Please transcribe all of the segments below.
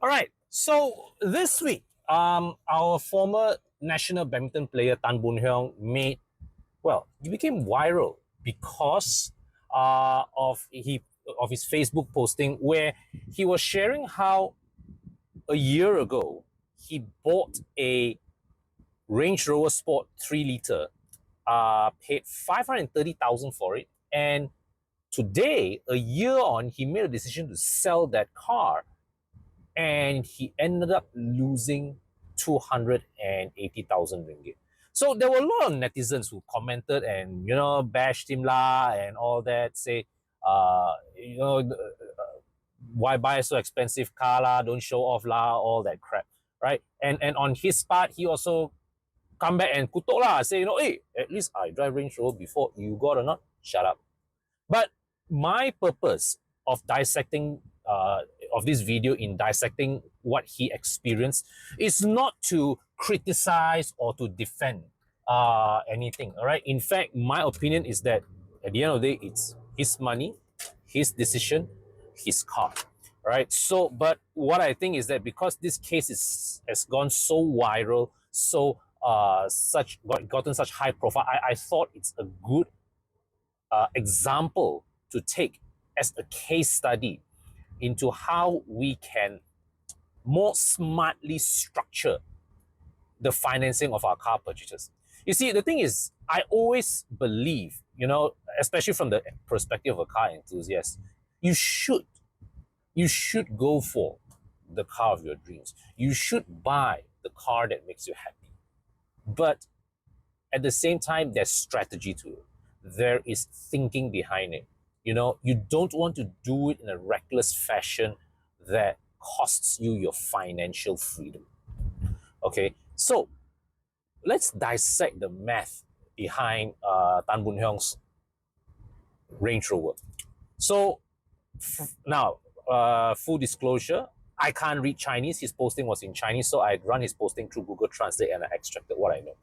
All right. So this week, our former national badminton player Tan Boon Hyung he became viral because of his Facebook posting where he was sharing how a year ago he bought a Range Rover Sport 3 liter, paid 530,000 for it, and today, a year on, he made a decision to sell that car and he ended up losing 280,000 ringgit. So there were a lot of netizens who commented and bashed him lah and all that. Say, why buy so expensive car lah? Don't show off lah, all that crap, right? And on his part, he also come back and kutok lah, say hey, at least I drive Range Rover before. You got or not? Shut up. But my purpose of dissecting of this video in dissecting what he experienced is not to criticize or to defend anything. All right. In fact, my opinion is that at the end of the day, it's his money, his decision, his car. All right. So, but what I think is that because this case has gone so viral, so gotten such high profile, I thought it's a good example to take as a case study into how we can more smartly structure the financing of our car purchases. You see, the thing is, I always believe, especially from the perspective of a car enthusiast, you should go for the car of your dreams. You should buy the car that makes you happy. But at the same time, there's strategy to it. There is thinking behind it. You don't want to do it in a reckless fashion that costs you your financial freedom. Okay, so let's dissect the math behind Tan Boon Hyung's Range Rover. So now, full disclosure, I can't read Chinese. His posting was in Chinese, so I run his posting through Google Translate and I extracted what I know.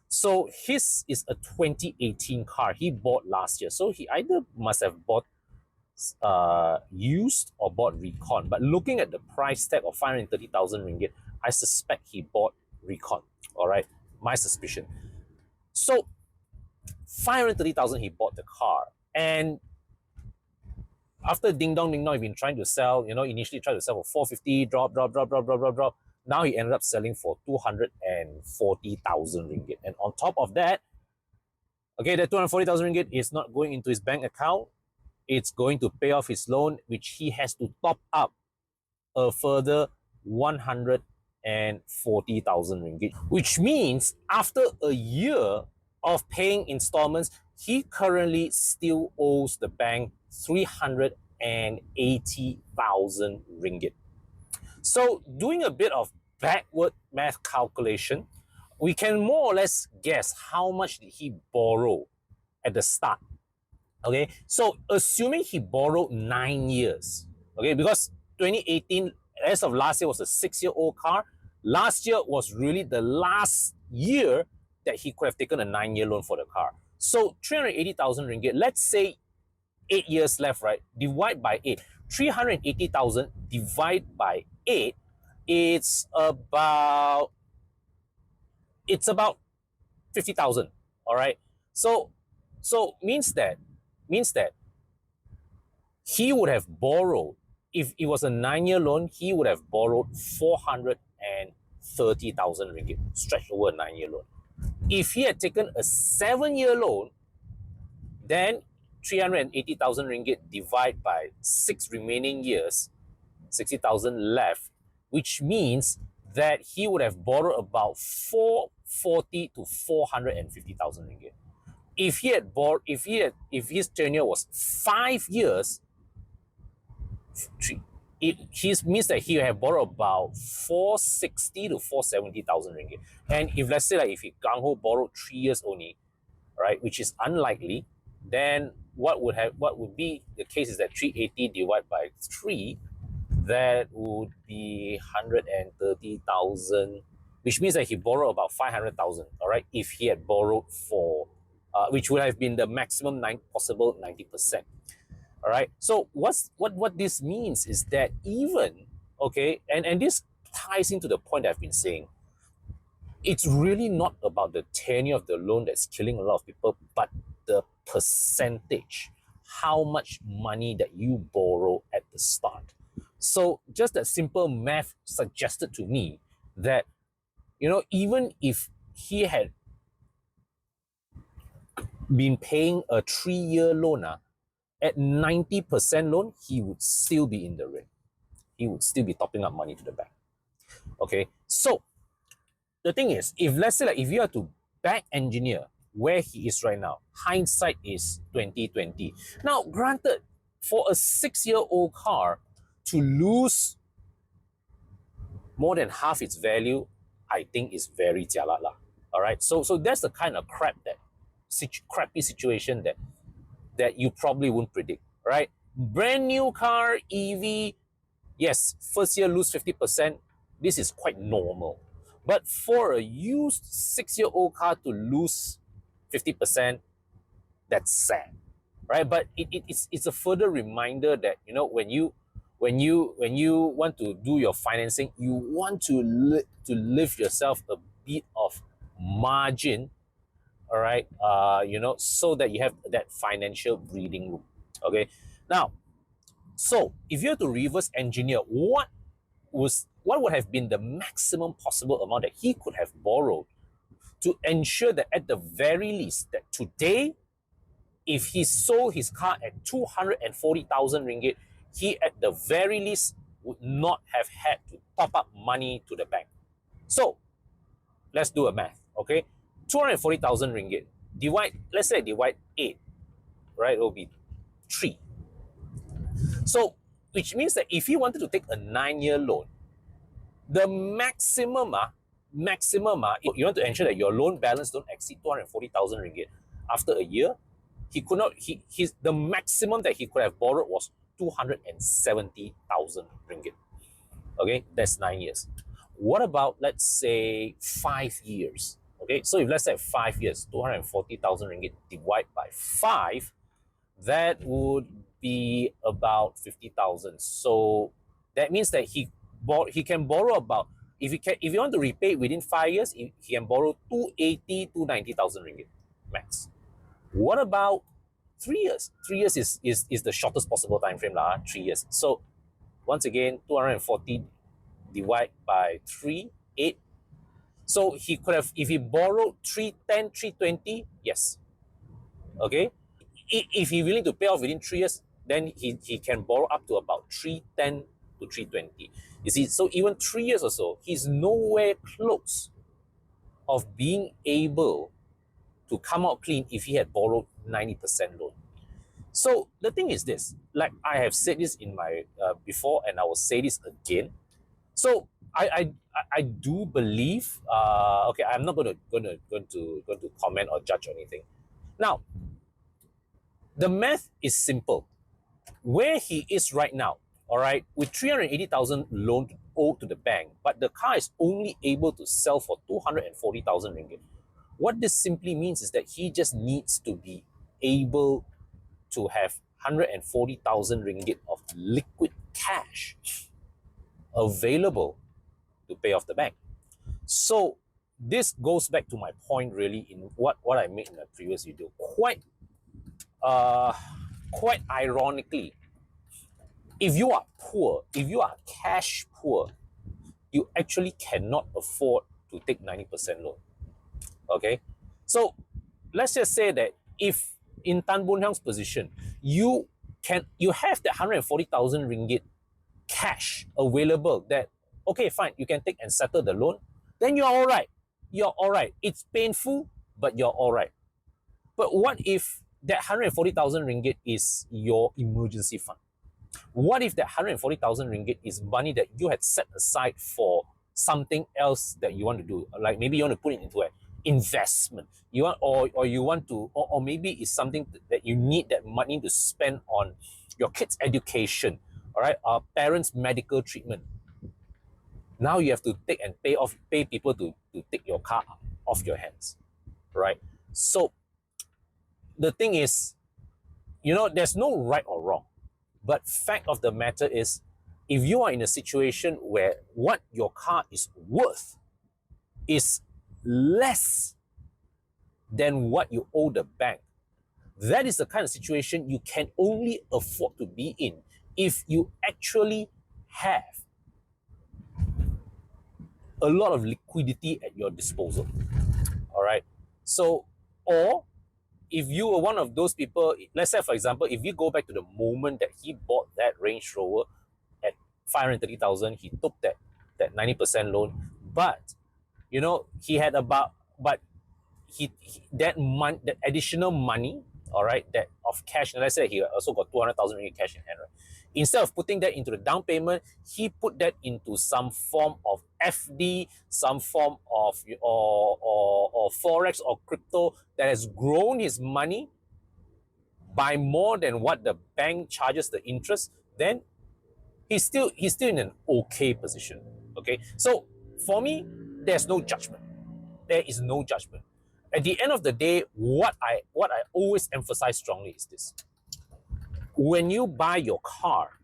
So his is a 2018 car he bought last year. So he either must have bought used or bought recon. But looking at the price tag of 530,000 ringgit, I suspect he bought recon. All right, my suspicion. So 530,000 he bought the car, and after ding dong, he's been trying to sell. Initially tried to sell for 450, drop. Now he ended up selling for 240,000 ringgit. And on top of that, okay, that 240,000 ringgit is not going into his bank account. It's going to pay off his loan, which he has to top up a further 140,000 ringgit, which means after a year of paying installments, he currently still owes the bank 380,000 ringgit. So doing a bit of backward math calculation, we can more or less guess how much did he borrow at the start. Okay, so assuming he borrowed 9 years, okay, because 2018, as of last year, was a 6-year-old car. Last year was really the last year that he could have taken a 9-year loan for the car. So 380,000 ringgit, let's say 8 years left, right? Divide by 8. 380,000 divided by 8, it's about 50,000. All right. So means that he would have borrowed, if it was a 9-year loan, he would have borrowed 430,000 ringgit stretched over a 9-year loan. If he had taken a 7-year loan, then 380,000 ringgit divided by 6 remaining years, 60,000 left, which means that he would have borrowed about 440 to 450,000 ringgit. If he had borrowed, if his tenure was 5 years, it means that he have borrowed about 460 to 470,000 ringgit. And if let's say if he gung ho borrowed 3 years only, right, which is unlikely, then what would be the case is that 380 divided by 3, that would be 130,000, which means that he borrowed about 500,000. All right, if he had borrowed for, which would have been the maximum possible 90%. All right. So what this means is that even okay, and this ties into the point I've been saying. It's really not about the tenure of the loan that's killing a lot of people, but the percentage, how much money that you borrow at the start. So just that simple math suggested to me that, even if he had been paying a 3-year loan, at 90% loan, he would still be in the red. He would still be topping up money to the bank. Okay, so the thing is, if let's say like if you are to back engineer where he is right now, hindsight is 2020. Now, granted, for a 6-year-old car to lose more than half its value, I think is very jialat lah. All right, so that's the kind of crappy situation that you probably wouldn't predict, right? Brand new car, EV, yes, first year lose 50%. This is quite normal. But for a used 6-year-old car to lose 50%, that's sad, right? But it's a further reminder that, when you want to do your financing, you want to leave yourself a bit of margin, all right, so that you have that financial breathing room. Okay, now, so if you have to reverse engineer what would have been the maximum possible amount that he could have borrowed to ensure that at the very least that today, if he sold his car at 240,000 ringgit, he at the very least would not have had to top up money to the bank. So let's do a math, okay? 240,000 ringgit, let's say divide 8, right? It will be 3. So, which means that if he wanted to take a 9-year loan, the maximum, you want to ensure that your loan balance don't exceed 240,000 ringgit. After a year, he could not, the maximum that he could have borrowed was 270,000 ringgit. Okay, that's 9 years. What about, let's say, 5 years? Okay, so if let's say 5 years, 240,000 ringgit divide by 5, that would be about 50,000. So that means that he can borrow about, if you want to repay within 5 years, he can borrow 280, 290,000 ringgit max. What about 3 years? 3 years is the shortest possible time frame, 3 years. So once again, 240 divide by 3, 8. So he could have, if he borrowed 310, 320, yes. Okay. If he's willing to pay off within 3 years, then he can borrow up to about 310 to 320. You see, so even 3 years or so, he's nowhere close of being able to come out clean if he had borrowed 90% loan. So the thing is this, like I have said this in my before, and I will say this again. So I do believe, okay, I'm not going to comment or judge or anything. Now, the math is simple. Where he is right now, all right, with 380,000 loan owed to the bank, but the car is only able to sell for 240,000 ringgit. What this simply means is that he just needs to be able to have 140,000 ringgit of liquid cash available to pay off the bank. So this goes back to my point really in what I made in the previous video. Quite ironically, if you are poor, if you are cash poor, you actually cannot afford to take 90% loan. Okay? So let's just say that if in Tan Boon Hyung's position, you have that 140,000 ringgit cash available that, okay, fine, you can take and settle the loan, then you're all right. You're all right. It's painful, but you're all right. But what if that 140,000 ringgit is your emergency fund? What if that 140,000 ringgit is money that you had set aside for something else that you want to do? Like maybe you want to put it into an investment. You want, or you want to, or maybe it's something that you need that money to spend on your kids' education, all right, parents' medical treatment. Now you have to take and pay people to take your car off your hands, right? So the thing is, there's no right or wrong. But fact of the matter is, if you are in a situation where what your car is worth is less than what you owe the bank, that is the kind of situation you can only afford to be in if you actually have a lot of liquidity at your disposal. All right. So, or if you were one of those people, let's say, for example, if you go back to the moment that he bought that Range Rover at 530,000, he took that 90% loan, but he had but that additional money, all right, that of cash, and let's say he also got 200,000 ringgit cash in hand, right? Instead of putting that into the down payment, he put that into some form of FD, some form of or forex or crypto that has grown his money by more than what the bank charges the interest. Then he's still in an okay position. Okay, so for me, there's no judgment. There is no judgment. At the end of the day, what I always emphasize strongly is this: when you buy your car,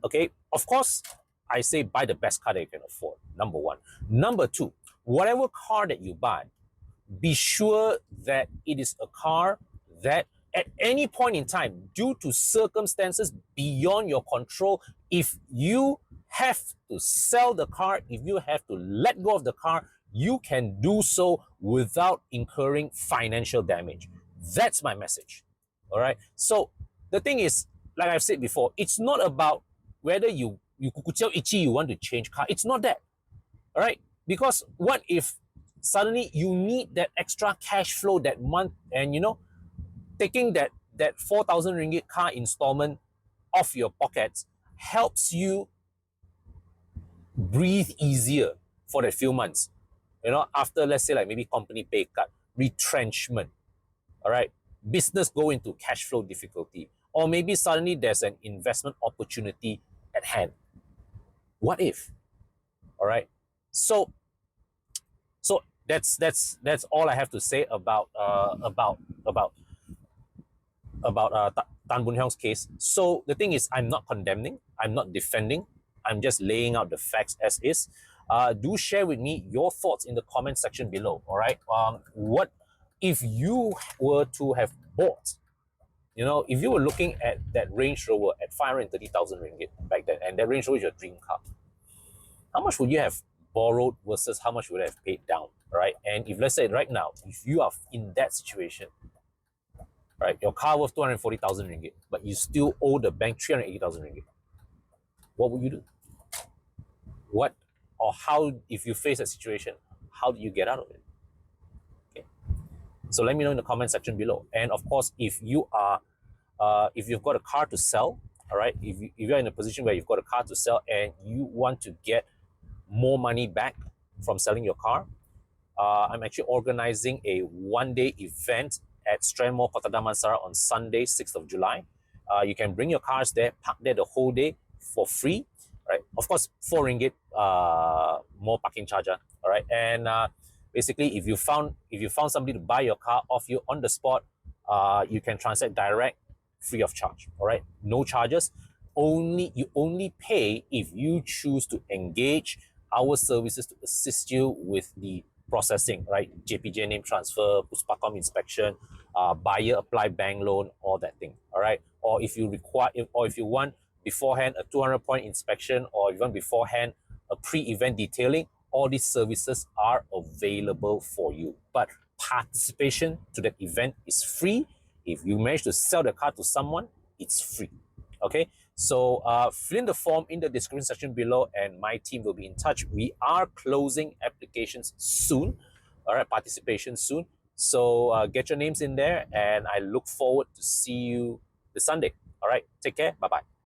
okay, of course, I say buy the best car that you can afford. Number one. Number two, whatever car that you buy, be sure that it is a car that at any point in time, due to circumstances beyond your control, if you have to sell the car, if you have to let go of the car, you can do so without incurring financial damage. That's my message. All right. So the thing is, like I've said before, it's not about whether you want to change car. It's not that. All right. Because what if suddenly you need that extra cash flow that month, and taking that 4,000 ringgit car installment off your pockets helps you breathe easier for that few months. After, let's say, like maybe company pay cut, retrenchment, all right, business go into cash flow difficulty, or maybe suddenly there's an investment opportunity at hand. What if? All right. So that's all I have to say about Tan Boon Hyung's case. So the thing is, I'm not condemning, I'm not defending, I'm just laying out the facts as is. Do share with me your thoughts in the comment section below. All right. What if you were to have bought, if you were looking at that Range Rover at 530,000 ringgit back then, and that Range Rover is your dream car, how much would you have borrowed versus how much would you have paid down, right? And if, let's say, right now, if you are in that situation, right, your car worth 240,000 ringgit, but you still owe the bank 380,000 ringgit, what would you do? What or how, if you face a situation, how do you get out of it? Okay. So let me know in the comment section below. And of course, if you've got a car to sell, all right, if you're in a position where you've got a car to sell and you want to get more money back from selling your car, I'm actually organizing a one-day event at Strand Kota Damansara on Sunday, 6th of July. You can bring your cars there, park there the whole day for free, right? Of course, 4 ringgit more parking charger, all right? And basically, if you found somebody to buy your car off you on the spot, you can transact direct, free of charge, all right? No charges. You only pay if you choose to engage our services to assist you with the processing, right? JPJ name transfer, Puspacom inspection, buyer apply bank loan, all that thing, all right? Or if you want beforehand a 200-point inspection, or even beforehand a pre-event detailing, all these services are available for you. But participation to that event is free. If you manage to sell the car to someone, it's free. Okay, so fill in the form in the description section below, and my team will be in touch. We are closing applications soon, all right, participation soon. So get your names in there, and I look forward to see you this Sunday. All right, take care. Bye-bye.